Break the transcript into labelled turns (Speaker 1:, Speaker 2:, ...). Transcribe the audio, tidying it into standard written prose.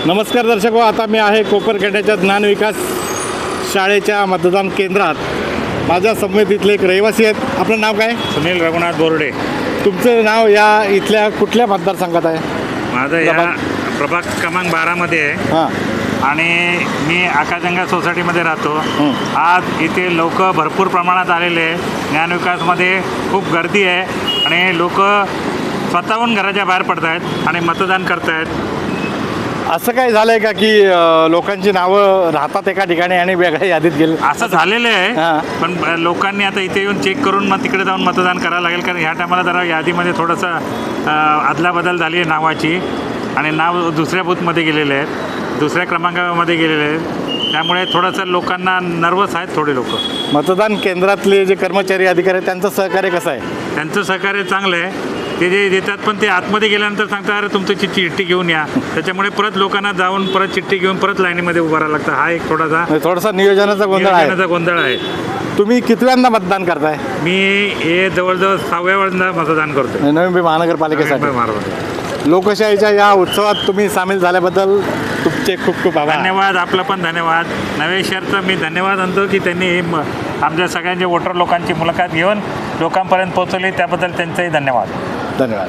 Speaker 1: नमस्कार दर्शक हो, आता मी आहे कोपरखेड्याच्या ज्ञान विकास शाळेच्या मतदान केंद्रात. माझ्या समवेत इथले एक रहिवासी आहेत. आपलं नाव काय?
Speaker 2: सुनील रघुनाथ बोर्डे.
Speaker 1: तुमचं नाव या इथल्या कुठल्या मतदारसंघात आहे?
Speaker 2: माझं या प्रभाग क्रमांक 12मध्ये आहे.
Speaker 1: हां
Speaker 2: आणि मी आकाशगंगा सोसायटीमध्ये राहतो. आज इथे लोक भरपूर प्रमाणात आलेले आहे. ज्ञानविकासमध्ये खूप गर्दी आहे आणि लोक स्वतःहून घराच्या बाहेर पडत आहेत आणि मतदान करत आहेत.
Speaker 1: असं काय झालं आहे का की लोकांची नावं राहतात एका ठिकाणी आणि वेगळ्या यादीत गेले?
Speaker 2: असं झालेलं आहे.
Speaker 1: हां.
Speaker 2: पण लोकांनी आता इथे येऊन चेक करून मग तिकडे जाऊन मतदान करायला लागेल, कारण ह्या टायमाला जरा यादीमध्ये थोडंसं अदलाबदल झाली आहे नावाची आणि नाव दुसऱ्या बूथमध्ये गेलेले आहेत, दुसऱ्या क्रमांकामध्ये गेलेले आहेत. त्यामुळे थोडंसं लोकांना नर्वस आहेत थोडे लोक.
Speaker 1: मतदान केंद्रातले जे कर्मचारी अधिकारी आहेत त्यांचं सहकार्य कसं आहे?
Speaker 2: त्यांचं सहकार्य चांगलं आहे. ते जे देतात पण ते आतमध्ये गेल्यानंतर सांगतात अरे तुमची चिठ्ठी घेऊन या. त्याच्यामुळे परत लोकांना जाऊन परत चिठ्ठी घेऊन परत लाईनीमध्ये उभा राहावं लागतं. हा एक
Speaker 1: थोडासा नियोजनाचा
Speaker 2: गोंधळ आहे.
Speaker 1: तुम्ही कितव्यांदा मतदान करताय?
Speaker 2: मी हे जवळजवळ 6व्या वेळेला मतदान करतो
Speaker 1: नवी मुंबई महानगरपालिकेसाठी. लोकशाहीच्या या उत्सवात तुम्ही सामील झाल्याबद्दल तुमचे खूप खूप आभार.
Speaker 2: धन्यवाद. आपलं पण धन्यवाद. नवे शहरचं मी धन्यवाद आणतो की त्यांनी आमच्या सगळ्यांचे वोटर लोकांची मुलाखत घेऊन लोकांपर्यंत पोहोचवली, त्याबद्दल त्यांचंही धन्यवाद.
Speaker 1: धन्यवाद.